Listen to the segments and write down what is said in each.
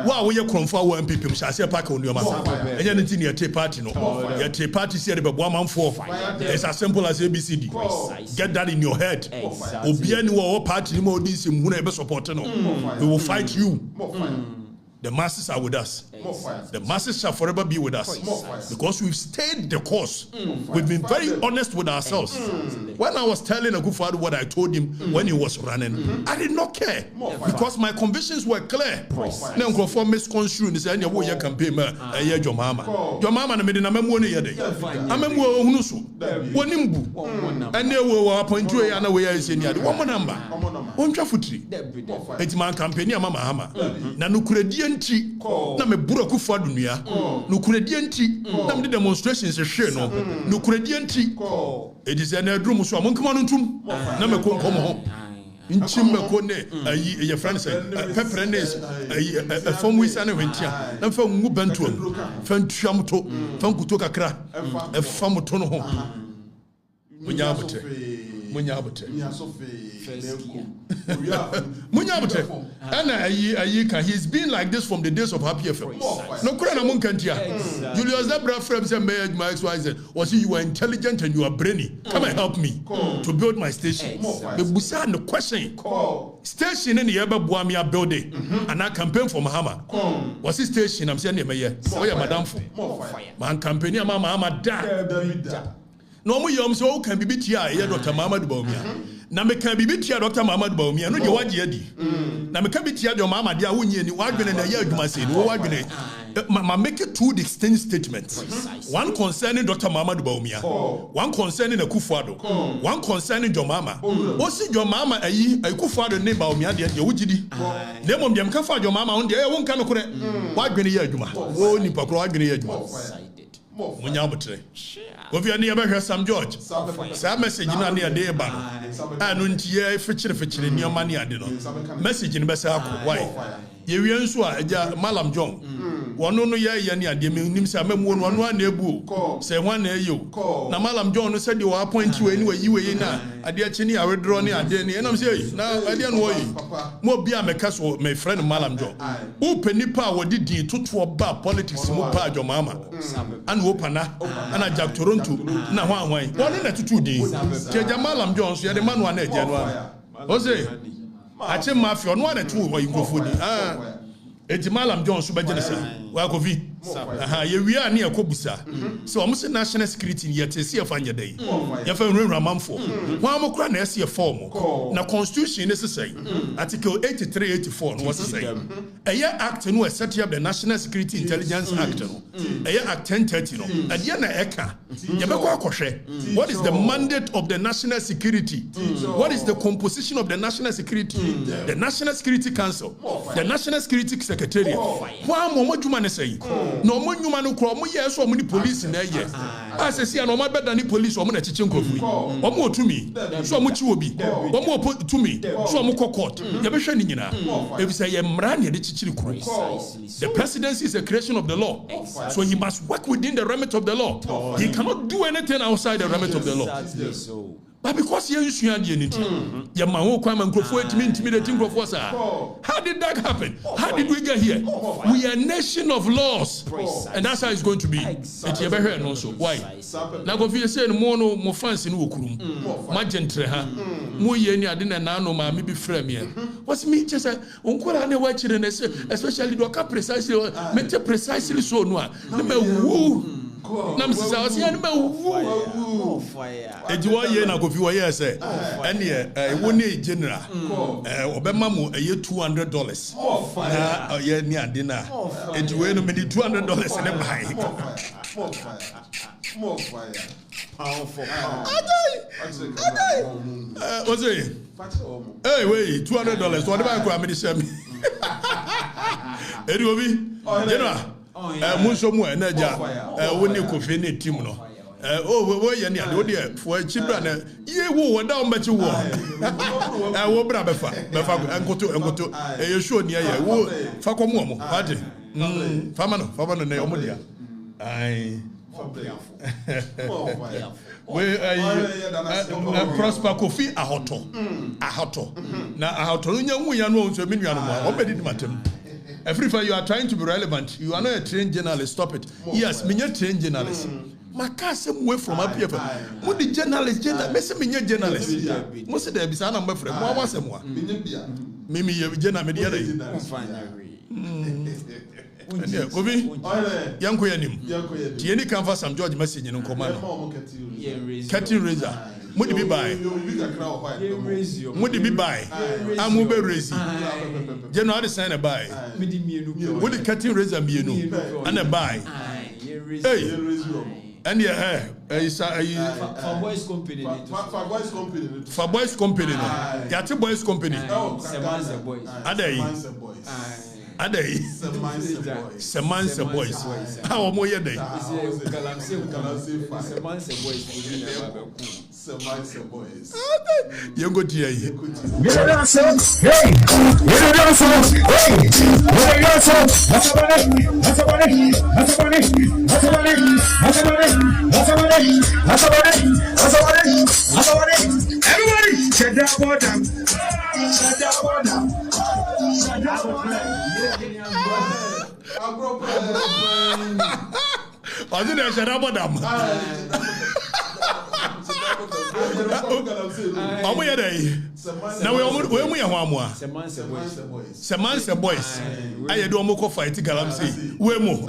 Wa we kromfo wa MPP msha se park on your masa. Enye nti ne yete party no. Yete party se de bebo amanfo. It's as simple as ABCD. Get that in your head. Obi ani wo party ni mo di sim hu na be support no. We will fight you. The masses are with us. The masses shall forever be with us. Because we've stayed the course. We've been very honest with ourselves. When I was telling Akufo-Addo what I told him when he was running, I did not care. Because my convictions were clear. Now, Akufo misconstrued and said, "You campaign, your mama. Your mama, I made an amemone yede. Amemwo hunusu. Wanimbu. And they were appointed to a way I said, "One number. One trafutri. It's my campaign, Mama Hama. Nanukure na me buru Akufo-Addo nua no kuredi anti na me demonstrations hwe no kuredi anti it is an adrum so amonkama no ntum na me konkom ho nchim me ko ne ayi ye friends peprenes ayi fom wi sane wentia na fa ngu bantuam fa ntuam to fa nkuto kakra fa moto no ho munyabote and he's been like this from the days of Happy FM. No Kurana Munkantia. Julius Zabra Frem said, my XYZ, was you are intelligent and you are brainy. Come and help me to build my station. The Busan the question. Station in the Eba Buamia building and I campaign for Mahama. Was his station? I'm saying, oh, yeah, Madame. Man campaign, Mama, da. No more yum so can be betia, Dr. Mamad Baumia. Na me can be betia, Dr. Mamad Baumia, no, you want yedi. Na me can be tia your mama, dear Winnie, and you are going to a year, you must say, no, I make it two distinct statements. One concerning Dr. Mamad Baumia, one concerning Akufo-Addo, one concerning your mama. Also, your mama, a Akufo-Addo name Baumia, the Ujidi. Name of them can find your mama on the air, one kind of correct. Why going to hear you? Oh, Nipakro, Munyabutre. If you are near Sam George, some message in any day ban. And until feature in your money, I didn't message in Bessa. Why? You Malam John. One no ya yani de nim say mem won one nebu say one na you na Malam John said you appoint you anyway you na ade akini a withdraw ni ade ni enam say na ade no yi mo bia meka so my friend Malam John who penipa wodi din toto ba politics mo pa adwomama and wo pana na Jack Toronto na hwan one na tutu din Teja Malam John so ya de manu na eje no o say ache mafia no na tu wo yingofodi Eti Malam John Subajinesa, Wakovi. We are near Kobusa. So I'm saying national security yet is here for your day. You found Ramamfo. One more crown is your form. Now, Constitution necessary. Article 83-84 was to say. A year act no set up the National Security Intelligence Act. A year act 1030. A year na eka. What is the mandate of the national security? What is the composition of the national security? The National Security Council. The National Security Secretariat. One more woman say. No more human who yes or many police in there. As I see, no more better than police or teaching coffee. One more to me, so much will be. One more put to me, so I'm court. Never shining in if say I'm running the teaching course. The presidency is a creation of the law, so he must work within the remit of the law. He cannot do anything outside the remit of the law. But because you use your unity, your man will come and go for it to intimidating of us. How did that happen? How did we get here? We are a nation of laws, and that's how it's going to be. It's your better and also. Why? Now, if you say no more fancy no kurum, my gentle, more yeni adina nano ma maybe frame here. What's me just a uncle and watch it and especially do a precisely, meant precisely so no. Woo. Namsisa was here no fire. Ejiwa ye na kofi wa ye say ene woni general obema mu $200 na ye ni ade na ejiwe no me $200 ne buy more fire powerful what's it hey wait $200 what about go me dey share me Ediobi general Munso mu enaja woni kofi ne team no we ye ne ade odi for chibra na ye wo da o mbachi wo wo bra befa enkoto ye show ni ye wo fa ko mu mo ade fama no na omo dia ai we prosper kofi ahoto na ahoto nya wu ya no so me nua no mo obedi matem Afrifa, you are trying to be relevant. You are not a trained journalist. Stop it. Yes, me a trained journalist. My car some way from up here. What the journalist? Me journalist. Most of them is an number for them. What was more? Mimi, you journalist. Obi, young Quenim. Tieni can't for some George message in command. Catching razor. Would be by? Would be by? I'm over raising. General sign a buy. Would the cutting razor be and a buy? Hey, and yeah, for boys company. For boys company. Yati boys company. Ade Semanse boys. How more ye day? Semanse boys. You go to ye. Everybody, shut down. I didn't shut up on them. Now we are one more. Semanse boys. I do more fight Galamsey. We more.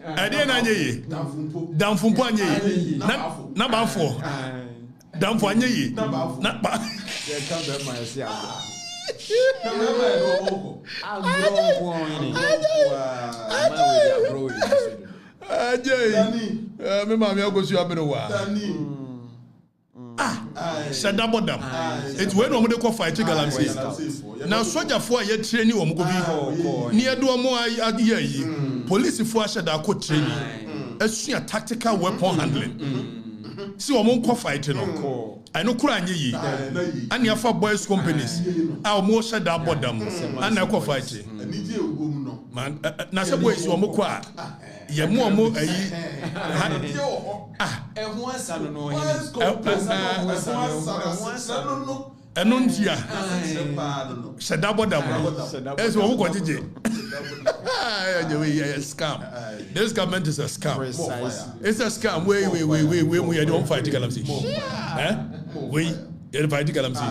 I didn't ye. Down from Panye. Number 4. Down for ye. Not bad. Me mama go see abeno wa. Shadabodam. It's when we dey fight Galamsey. Now soldier for ye training o mo go bi. Near do mo ayi. Police for shada ko training. Esua tactical weapon handling. See omo ko fight no. I know kura anye yi. And ya for boys companies. A omo shada bodam. And I ko fight. Man, na se boys omo ko a ye mo omo ayi. Ehun asano no Enuntia. Shadabodam. Eso omo ko jije. Scam. This government is a scam. It's a scam. We don't fight Galamsey. We fight Galamsey.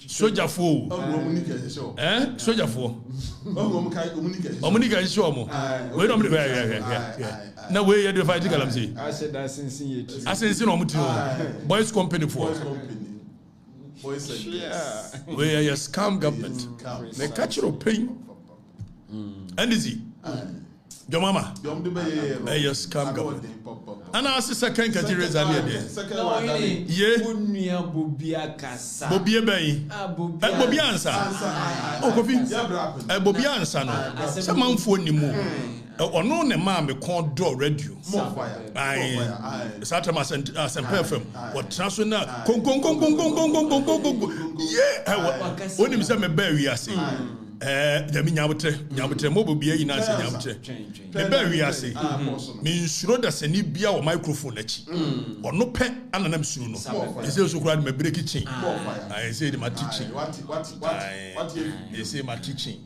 Soldier fool. Soldier fool. Omunika is sure. We don't no way you fight Galamsey. I said that since you. I said boys company for. Boys we are a scam government. They catch your pain. And is he? Your mama, a scam government. And I see second category is there. Yeah, Bobia Bay, Bobia answer. Oh, coffee, Bobia answer. No, some phone ni more. Or no, the man be called door radio. I Satamas and perfume. What transfer now? Yeah, when him say me bury us. Jami nyabutre mobile bia ina se nyabutre me ba wi ase me nsuro da se ni bia o microphone achi ono pe ananam suru no e se so kura me break chin I say my teaching what they say my teaching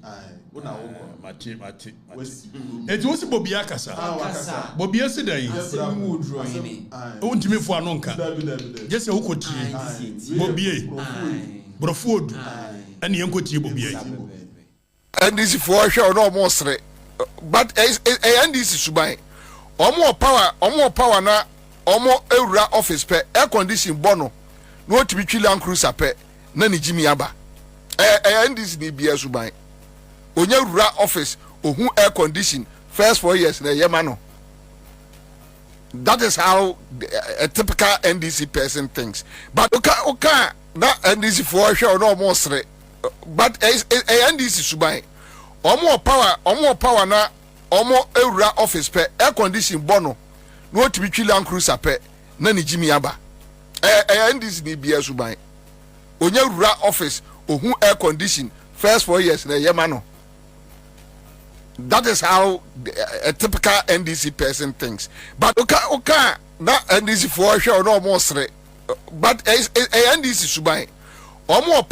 mati it was bobia kasa bobia se dai o ntimi fo anonka je se ukoti bobie brofo odu ani enkoti bobia and this for sure no more sre but and this subai omo power na omo ewura office pe air condition bono no to be chilan cruiser pe na ni jimi aba and this ni bia subai onya ewura office ohun air condition first 4 years na yema no. That is how a typical NDC person thinks. But okay that NDC for sure no more sre but NDC subai omo power na omo ewura office pe air condition bono no to be chilan cruiser pe na ni jimi aba NDC ni bia subai onya ewura office ohun air condition first 4 years na yema no. That is how a typical NDC person thinks. But okay that NDC for sure no more sre but NDC subai omo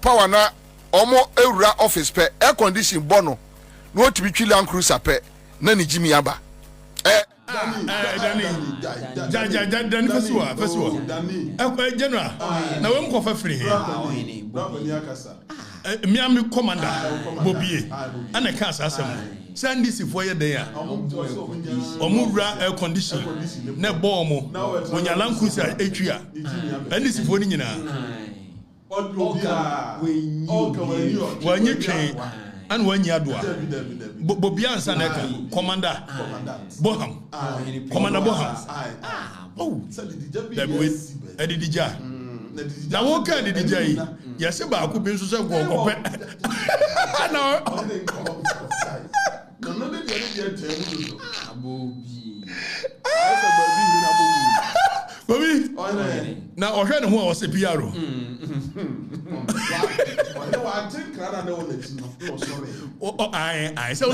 power na omo ewura office pe air condition bono no to be Land Cruiser pe na ni Jimmy aba Dani festival general na we mko free Miami commander Bobie ana ka asem send this for ye there omura air condition na bomb onya Land Cruiser etwa and this for ni nyina wanyi twen and when you do Bobian Saneka, Commander Boham, Commander Boham. Oh, that way, Eddie Dija. Now, what kind of DJ? Yes, about could be so go. Bobby, now I heard who was a PRO. Oh, I so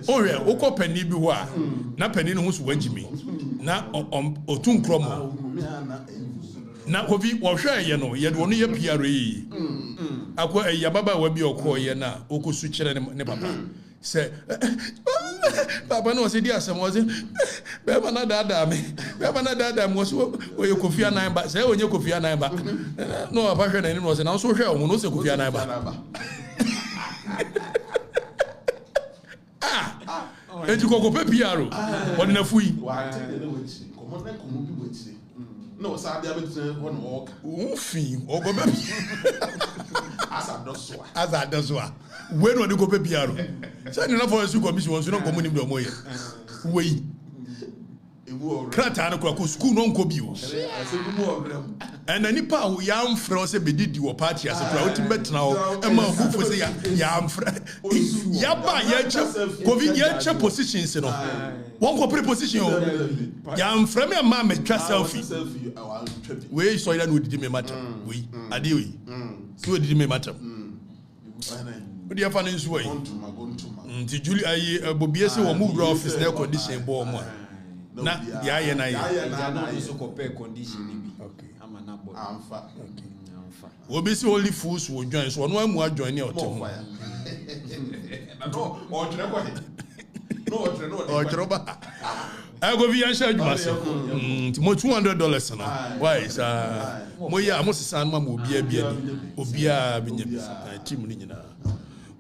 oh, yeah, Oko Penny Biwa, na Penny who's Wenjimi, na Otun Cromo. Now, Hovi, or share, you know, yet one year PRE. Aqua Yababa will be a call, Yana, Oko Switcher and Nepapa. Say, Papa no said yes, I wasn't. Baba na dada me. Baba na dada was where you could fear 9 back. Say when you could fear 9 back. No, a passion and was an also share when also could fear 9 back. And you go Piaro. What in a fui? No, sir, I haven't one walk. Fee, or go back. As I does what? When will you go Piaro? Send enough for us to commission was not coming in the way. Way. Cratano Craco school non cobio. And any power yam froze be did your party as a proud now. And my who was yam Yaba Yacha positions, you know. One corporate position. Yam from your mamma trust selfie. We saw that would me matter. We are doing. So did me matter. But you find his way. Julie, I Bobiese will move off his air condition bomb. Na ya na ya so compare condition okay amfa obi si only fools will join so no amu join ni otem no o tre ko no o tre ba I go via share you must mo $200 na why sa mo ya mo sisan ma mo obi a binya team ni nyina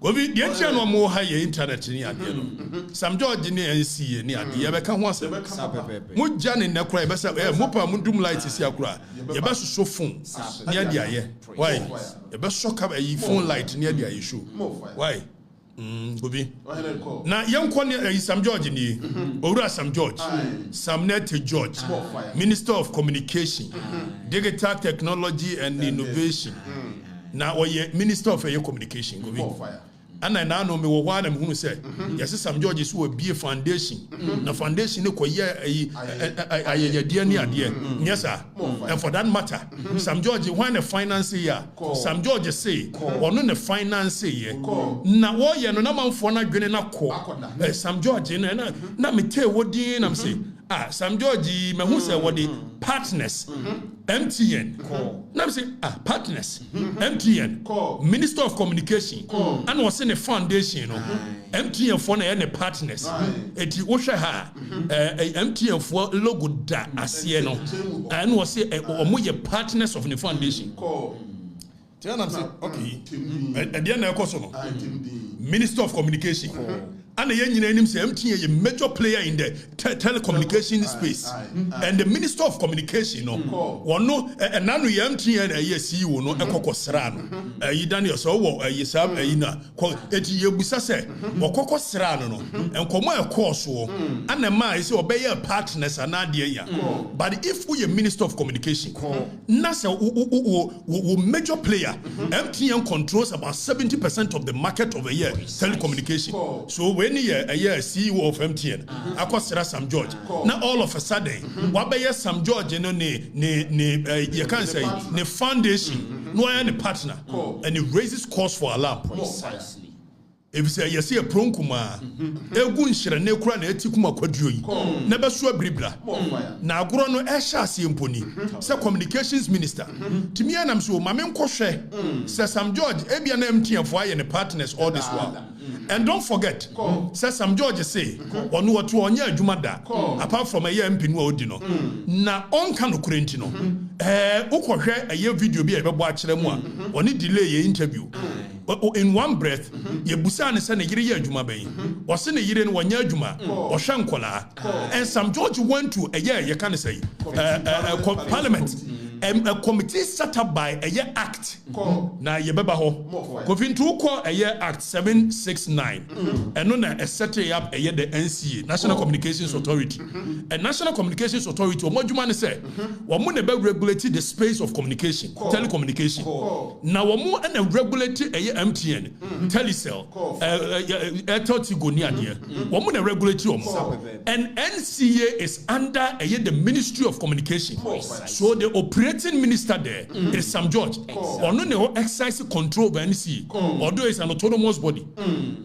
Govi, the ancient one more high internet in the Sam George near NC near the Yabaka once. Mujan in the cry, Bessa, Mopa Mundum light is your cry. Your best so phone near the eye. Why? The best shock up a phone light near the issue. Why? Govi. Now, young Quania is Sam George in the Ora Sam George, Sam Net George, Minister of Communication, Digital Technology and Innovation. Now, or Minister of Communication. Govi. And I now know me one who said, yes, some judges will be a foundation. The foundation, no, yes, sir. And for that matter, some judges want a financier, some judges say, or no, the financier. Now, what you know, no man for not getting a call. Some judges, and now me tell what the I'm saying. Some judges, me who say what the partners, MTN. Now say, partners, MTN, Minister of Communication, and was in a foundation, MTN for any partners. It Osha ha, MTN for logo da asieno, and was say, or partners of the foundation. Tell them say, okay, and then I Minister of Communication. And the young name say MTN a major player in the telecommunication space. And the Minister of Communication, one no, and now we MTN a CEO no ekoko srano. You done yourself, you sab ina. Eti yebusa se, okoko srano no. And komo e course wo. And the man is obey partners and ya. But if we a Minister of Communication, nasa wo major player, MTN controls about 70% of the market of a year telecommunication. So when a CEO of MTN, Akosera Sam George. Now all of a sudden, what by Sam George, you can't say the foundation, no any partner, and it raises costs for alarm. Precisely. if say yes a pronkuma egu nhire ne kura na etikuma kwaduo yi na beso abribra na agoro no ehya ase emponi say communications minister timi anam so mame nkohwe say Sam George ebia na MTF aye ne partners all this while and don't forget say Sam George say onu oto onya adwuma da apart from a MP no odi no na onka no kurenti no ukohwe aye video bi e bebo a kire mu a oni delay ye interview in one breath ye busa ne say ne yire ye adwuma ban o se ne yire no wonya adwuma o hwe nkola and Sam George went to ye can say parliament a committee set up by a year act na ye beba ho kofintu ko a year act 769 and no na a set up a year the NCA National Communications Authority and National Communications Authority omodwuma ne say wo mo na be regulate the space of communication telecommunication na wo mo na regulate a year MTN Telecel Airtel Tigo ni ade wo mo na regulate wo and NCA is under a year the Ministry of Communication so the operating minister there is Sam George. Or no exercise control by NC. Although it's an autonomous body.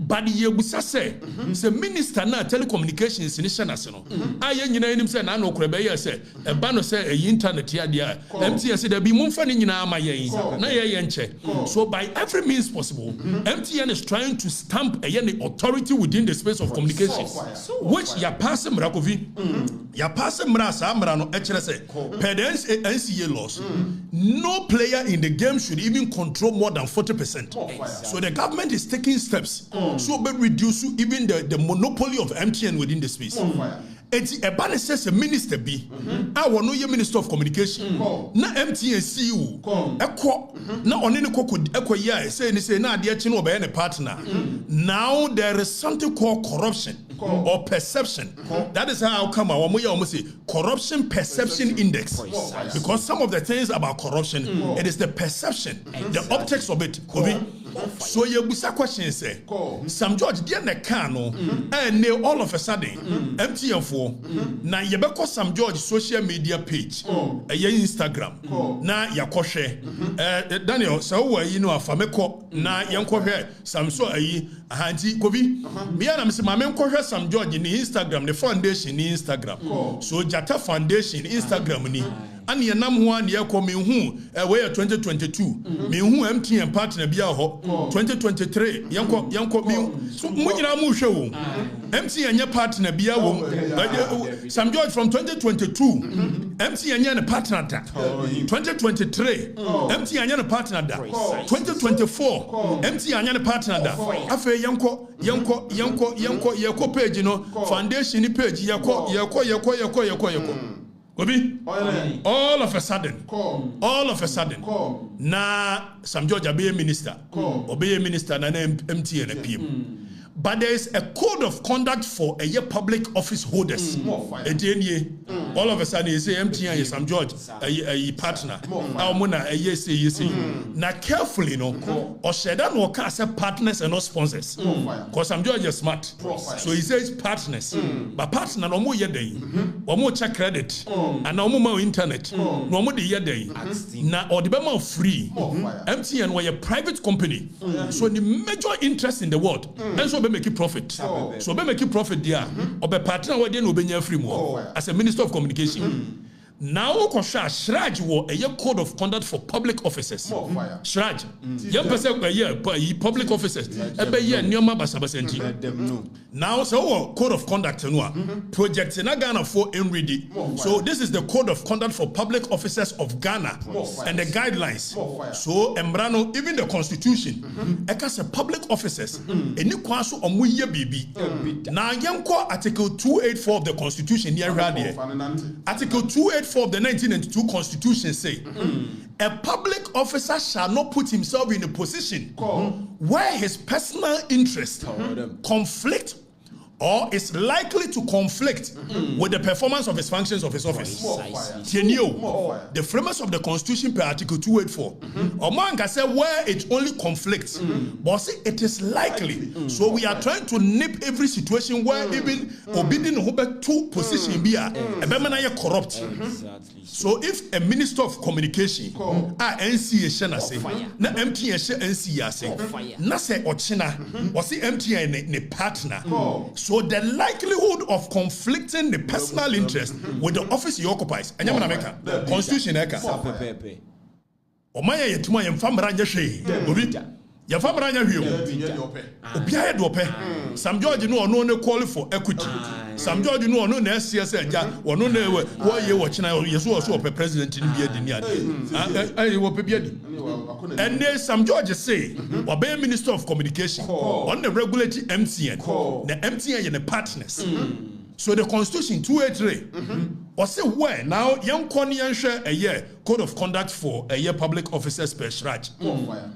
But the Yebusa say, the minister na telecommunications in national. I him say na no krebe say a bano say a internet here there. MTN there be mumfani nyina ama yen. Na ye yenche. So by every means possible, MTN is trying to stamp a authority within the space of communication. Which ya pass mrakovi. Ya pass mrasa mrano echere say per the NCA laws. No player in the game should even control more than 40%. So the government is taking steps so be reduce even the monopoly of MTN within the space. Eti ebane says a minister bi a wono ye minister of communication na MTN CEO ekọ na one ne kokko ekoya say na ade achi no be ne partner. Now there is something called corruption or perception. That is how come we say corruption perception index, because some of the things about corruption it is the perception, the optics of it. So you busa question say Sam George dey na can no and all of a sudden MTN for na yebeko Sam George social media page Instagram na yakohwe Daniel so we no afameko na yenkohwe Sam so ayi ahanti kobi me na me se ma menkohwe Sam George ni Instagram the foundation ni Instagram so Jata Foundation Instagram ni ani enam ho an ye ko me hu we 2022 me hu MTN partner bia ho 2023 yanko me so mo nyina mo hwe wo MTN nye partner bia wo Sam George from 2022 MTN nye partner da 2023 MTN nye partner da 2024 MTN nye partner da afa yanko page no foundation ni page yako Obi, all of a sudden, na Sam George obey minister na MTN PM. But there is a code of conduct for a public office holders. All of a sudden, you say MTN is Sam George, a partner. Now carefully, or Shedan will cast partners and not sponsors. Because Sam George is smart. So he says partners. But partner no more yede. Or more check credit. And no more internet. No more the yede. Now or the bema free. MTN were a private company. So the major interest in the world. And so make it profit. So be make it profit there. Or be partner where they no be free more as a minister of communication. Now Shraj wo a code of conduct for public officers. Shraj. Young person public officers. Ebe ye nyoma basabasenti. Now so code of conduct no project in Ghana for ready. So this is the code of conduct for public officers of Ghana and the guidelines. So embrano even the constitution ekase public officers eni kwaso omuye bibi. Now yanko article 284 of the constitution here Article 284 of the 1992 Constitution say, a public officer shall not put himself in a position where his personal interest conflict or is likely to conflict with the performance of his functions of his office. The framers of the Constitution per Article 284. Oman can say where it only conflicts, but see, it is likely. So we are trying to nip every situation where even obedient two position be corrupt. So if a minister of communication NCA shana say na MTN NCA say na say ochina was the MTN ne partner. So the likelihood of conflicting the personal interest with the office he occupies, and Constitution eka. Omaya yetuma yemfamra nyehwe. Obi yemfamra nyehwe. Obiya dope. Sam George no call for equity. Sam George no na SCS ja wono na wo ye wo china yeso so ope president ni bia di ni ade. Ai wo pe bia di. And then Sam George say, obey Minister of Communication on the regulatory MTN, the MTN and the partners. So the Constitution 283 was say where now young Konian share a year code of conduct for a year public officers per shraj.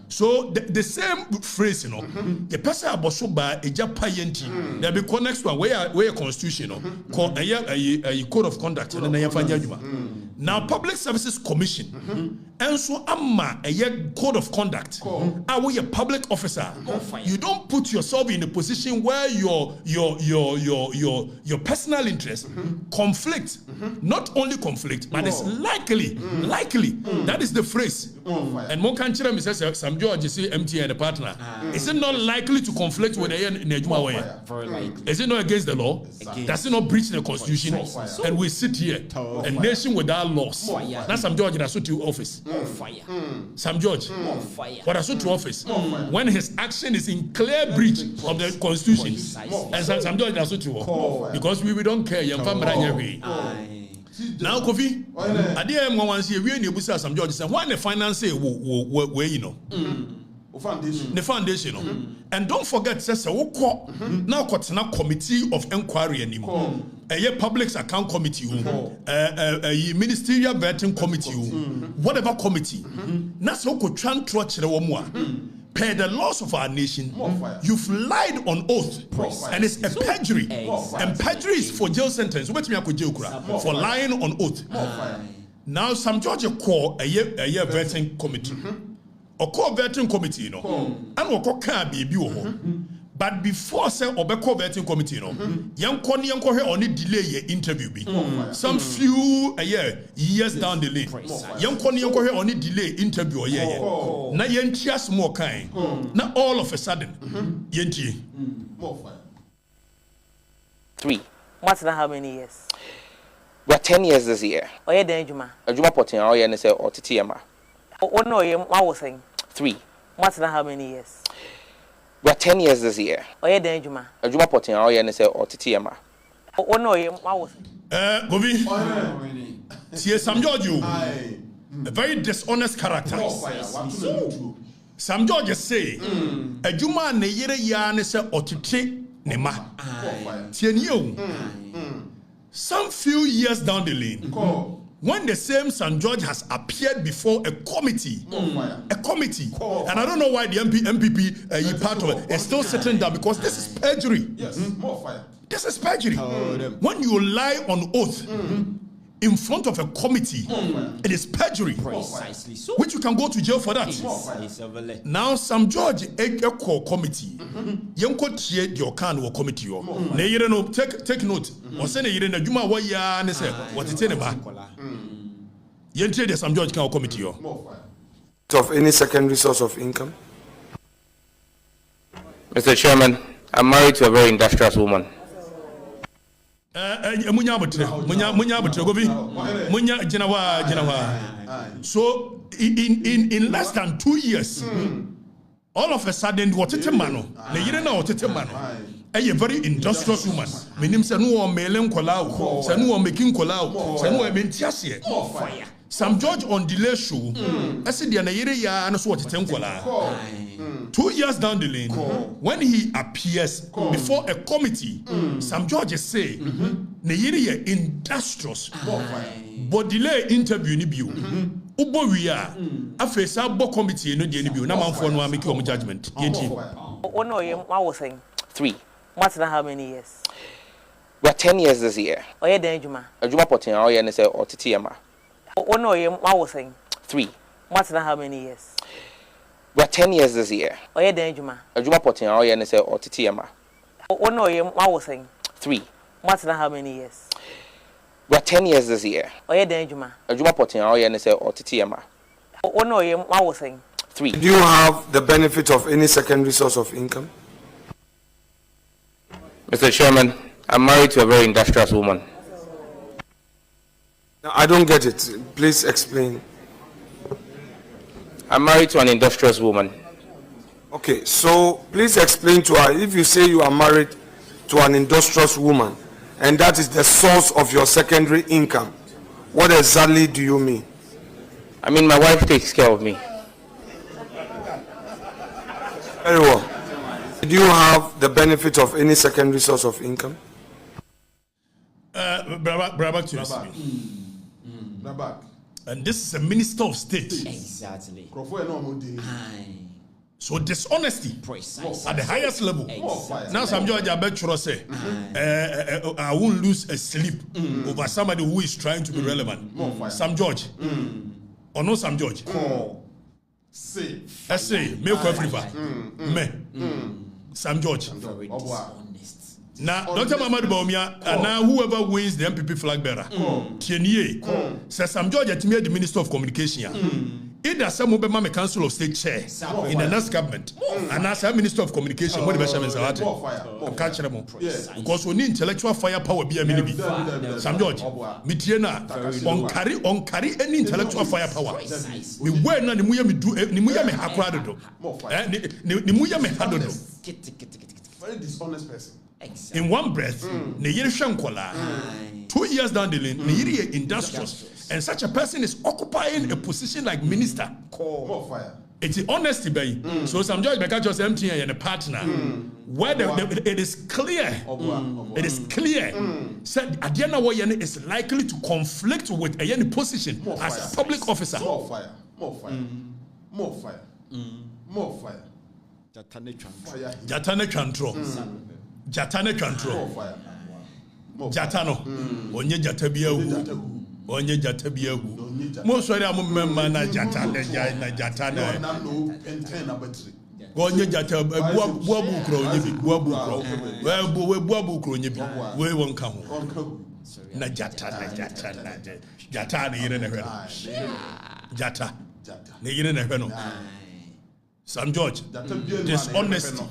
So the same phrase, the person aboso ba eja payenti. There be next one where Constitution called a year a code of conduct and then a now Public Services Commission and so amma a year code of conduct. Are we a public officer? You don't put yourself in a position where your personal interest conflict, not only conflict, but it's likely. That is the phrase. And more country says Sam George say MTN the partner. Is it not likely to conflict with the Is it not against the law? Does it not breach the Constitution? And we sit here, a nation without laws. That's Sam George that's to office. Sam George, what that's to office when his action is in clear breach of the Constitution. And Sam George that's to because we don't care. Now, Kofi, I dare one say we need to Sam George. Why the finance where you know the foundation, and don't forget says now now committee of inquiry anymore. A public account committee, a ministerial vetting committee, whatever committee. Now so could per the laws of our nation, you've lied on oath, and it's a perjury. And perjury is for jail sentence. For lying on oath. Now, some judge call a year vetting committee, or call vetting committee, and or call baby. But before say Obeko vetting committee, young only delay your interview be. Some few years down the lane, young only delay interview na yentias more kind. Now all of a sudden, yenti. 3. What's that? How many years? We're 10 years this year. Oh yeah, then Juma. Juma potting or say or TTMA. Oh no, I was saying 3. What's that? How many years? We're 10 years this year. Oh yeah, then Juma. Juma potting or say or TTMA. Oh no, I was. Govi. See Sam George, a very dishonest character. Sam George say, a Juma ne yere ya ne se otite ne ma. Some few years down the lane, when the same Sam George has appeared before a committee, and I don't know why the MPP part of it is still sitting down because this is perjury. This is perjury. When you lie on oath in front of a committee, it is perjury, which you can go to jail for that. Now, Sam George a call committee. You could hear your can or committee. Take note. Or send a year in a Juma waya and say what it's in about. Some George can committee. Of any secondary source of income? Mr. Chairman, I'm married to a very industrious woman. So in less than 2 years, all of a sudden, what it mano? A very industrious woman. Meaning, Sanu Melen Kolau, Sanu making Kolau, Sanu Mentiasia. Sam George on delay show. I said, "Yana and so what it 2 years down the lane, when he appears before a committee, Sam George say, "Neyiri industrious, but delay interview ni biu. Ubo we are a face abo committee no dey ni biu. Na man for no make your judgment." Oh no, I was saying 3. What's that? How many years? We're 10 years this year. Oye den juma. Ajuma potin all year say or titi ama. Ono ye ma wo sen. 3. What's that how many years? We're 10 years this year. Oye den juma. Ajuma potin all year say or titi ama. Ono ye ma wo sen. 3. What's that how many years? We're 10 years this year. Oye den juma. Ajuma potin all year say or titi ama. Ono ye ma wo sen. 3. Do you have the benefit of any secondary source of income? Mr. Chairman, I'm married to a very industrious woman. No, I don't get it. Please explain. I'm married to an industrious woman. Okay, so please explain to her. If you say you are married to an industrious woman and that is the source of your secondary income, what exactly do you mean? I mean, my wife takes care of me. Very well. Do you have the benefit of any secondary source of income? Brabak to and this is a minister of state. Exactly. So dishonesty Precise. at the highest level. Exactly. Now some George Abetro say, I won't lose a sleep over somebody who is trying to be relevant. Sam George. Or no Sam George. Say. I say, me Afrifa. Me. Sam George. Very dishonest. Now, Dr. Mamad Baumia, and now whoever wins the MPP flag bearer, Tienier, says Sam George at me the Minister of Communication. Either some of them Council of State chair in the next government, and as a Minister of Communication, what the Basham is I'm catching them because we need intellectual firepower be a minute. Sam George, Mitiena, on carry any intellectual firepower. We were not the Muya me do, Nimuya me Hakrado, Nimuya me Hadodo. Very dishonest person. In one breath, Neyiri Shankola, 2 years down the lane, Neyiri industrious. And such a person is occupying a position like minister. More fire. It's honesty, baby. So some judge because just MTN and a partner. Where it is clear. It is clear. Said Adiana Woyen is likely to conflict with a position as a public officer. More fire. More fire. More fire. More fire. Jatane Chantro. Jatane Chantro. More fire. Jatano. Onye Jatabiahu. Onye Jatabiahu. Most of them member na Jatane. Onye Jata Buabu Crow, Buabu Crow. Well, Buabu Crow, we won't come. Na Jatana. Jata. Nigger Neveno. Sam George, dishonesty,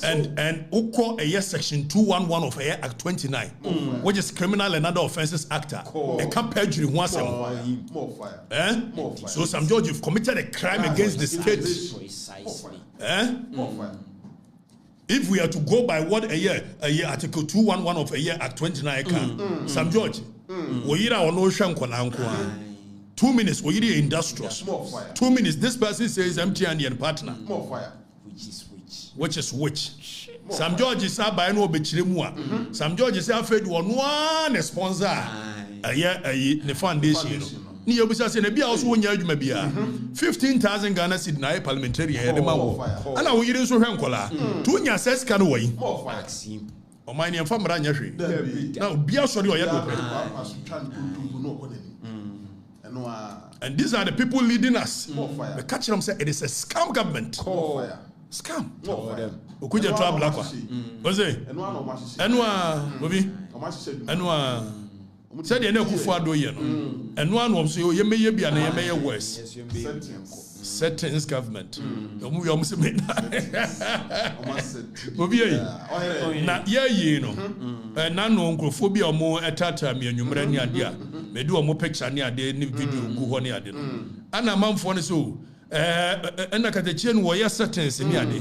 and Uko a year section 211 of Air Act 29, which is Criminal and Other Offences Act. A camp perjury once more fire. More fire. So Sam George, you've committed a crime against the state. Precisely. More fire. If we are to go by what a year Article 211 of a year Act 29 can, Sam George, we are on ocean 2 minutes, we are industrious. 2 minutes, this person says MTN and partner. More fire. Which is which? Sam George is by no bechirimua. Sam George is afraid one sponsor. A year, the foundation. Ni obisa se na bia also wonya adwuma bia 15,000 Ghana cedi na parliamentary e de ma wo ana wo yire so hwe nkola to nya access kan wo yi o man ne fa mra nya hwe na bia so de o ye do pre. And these are the people leading us. The catch them say it is a scam government. Scam. Okuja try black one. Was it? Enwa obi. Enwa said the Kufu Ado ye no. Enwa no so ye meye bia na ye meye worse. Settings government. Omu yo mse me. Obi ye. Na ye no. Na no nkrofo bia omo etata me anwumra ni ade a. Me do omo picture ni ade ni video gu ho ni ade no. Ana manfo ne so ena Katakyie no wo ye settings ni ade.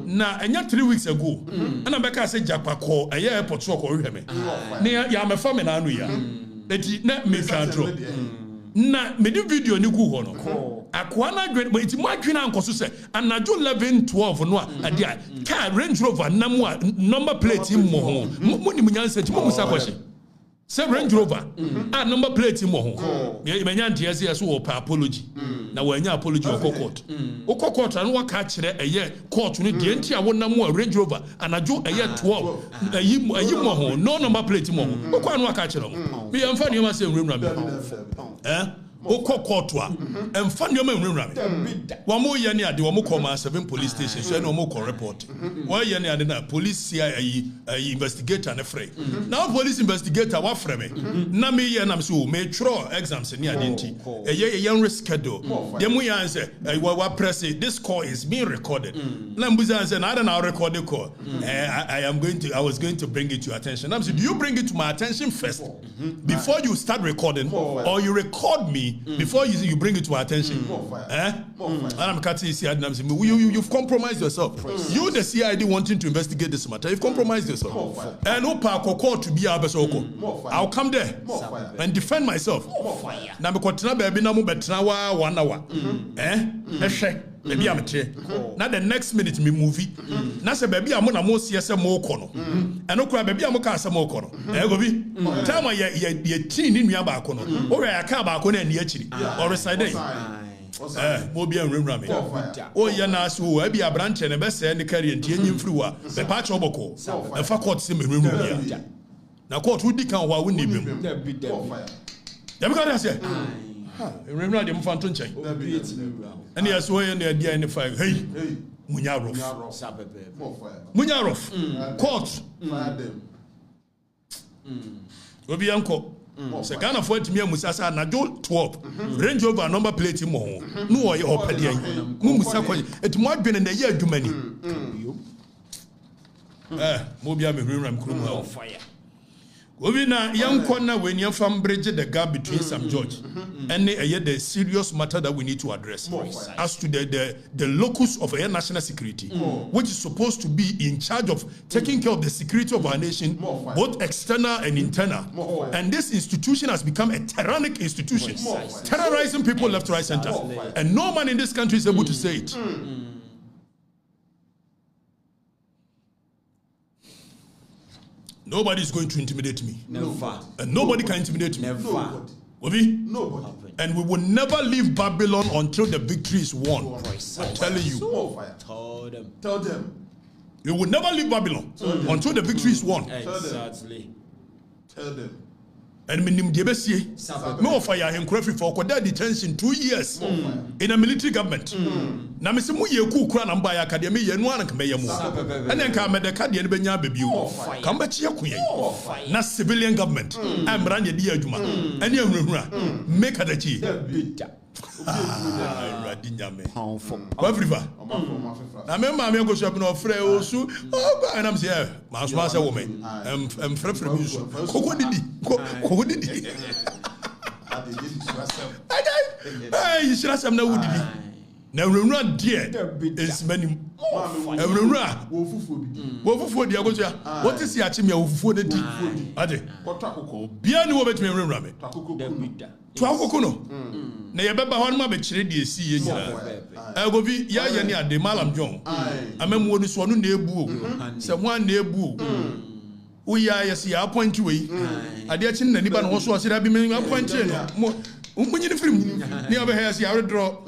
Na enya 3 weeks ago. Ana beka say Japa call eye airport so ko hwe me. Ne ya me fa me na anu ya. Eti na me twa draw. Na me di video ni gu ho no. Akwa na dwen but iti mo adwena ankoso se anajo 11:12 no ade a car Range Rover namu a number plate mo ho. Mo ni munyansa ti mo musa kwahye. Say Range Rover. Number plate mo ho. Me nyanti ase so wo apology. Na wo anya apology o court. O court anu waka kire eye court no de ntia wo nam Range Rover anajo eye 12. Ayi mo ho no number plate mo ho. O kwa anu waka kire mo. Me amfa ne ma se nwura me. Court wa emfa ne ma nwura me. Wo mo ye ne ade wo mo call 7 police station so no mo call report. Wo ye ne ade na police CI investigator ne free. Now police investigator wa free me. Na me ye na so me throw exams ne ade nti. Eye ye reschedule. Dem we answer wa press this call is being recorded. Na mbuza answer na ade na record the call. I was going to bring it to your attention. Na say do you bring it to my attention first before you start recording or you record me before you bring it to my attention? And I'm cutting CID and I'm saying you've compromised yourself. You the CID wanting to investigate this matter, you've compromised yourself. And no court to be Abesoko. I'll come there and defend myself. Now because baby na mo betra 1 hour. Maybe I'm here. Now the next minute me movie. Now say baby I'm na mo siese mo kono. And no cry baby I'm ka asa mo kono. Go bi. Time ye teen ni nua ba kono. O we aka ba kono na akiri. Or reside. Mo bi enwura me. O ye na so e bi abranche ne be se ne carry ntie nyimfiri wa. Be pa cho boko. E fa court se me nwura ya. Na court wudi kan wa woni bim. Ya be ka say. Remember the Mfanto nchen. And yes, we and the idea in the fire. Hey, Munyarof. Munyarof. Court. Obi anko. Se Ghana for me musasa na do 12. Range Rover number plate mo. No oye opede yan. Mu musa ko et mo adwene na ye adwumani. Mo bia me hwehwam krum ha fire. Obi na yankona when you from bridge the gap between Sam George and the serious matter that we need to address as to the locus of air national security, which is supposed to be in charge of taking care of the security of our nation, both external and internal. And this institution has become a tyrannic institution, terrorizing people left, right, center. And no man in this country is able to say it. Nobody is going to intimidate me. Never. And nobody can intimidate me. Never. Nobody. And we will never leave Babylon until the victory is won. I'm telling you. Tell them. We will never leave Babylon until the victory is won. Exactly. Tell them. And me offer him credit for detention 2 years in a military government. Na me se mu ye ku kura na mba ya academy ye no an kame ye mu. Ene nka me de ka de be nya baby o. Ka mba chi akuye. Na civilian government am ran ye di adwuma. Ene ahurahura make adachi. Afrifa. Na me ma me go shop na ofre osu. And I'm say ma so ma say woman. Frefre bi so. Koko didi. Hey, should I say na wudidi. Na run dear is many. Run. Wo fufu di agoja. What is ya chimi fufu de di? Ade. Bia ni wo betime run me. To akoko no. Na ye beba hon ma be kire di esi ye nyina. Ego bi ya ye ni ade malam John. Amemu oni so no na ebu o. Se ho an na ebu o. Uya yes ya appoint we. Ade achi na nipa no ho so asira bi me appoint no. Munyi ni film ni obe ha ya draw.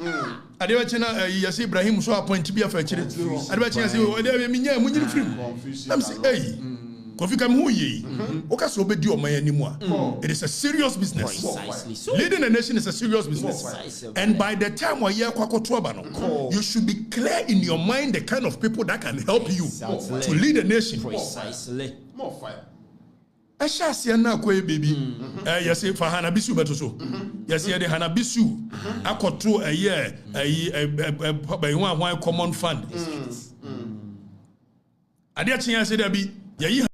Ade achi na yes Ibrahim so appoint bi afa kire. Ade achi yes o de me nya munyi ni film. Am say hey. Kofi kam hu yi. Oka so obedi o man animu a. It is a serious business. Leading a nation is a serious business. And by the time we hear kwakoto aba no, you should be clear in your mind the kind of people that can help you to lead a nation. Precisely. More fire. Ashasi na kwa baby. Yes, for Hanabisu beto so. Yes, the Hanabisu akoto a year by one common fund. Adia chinya say there be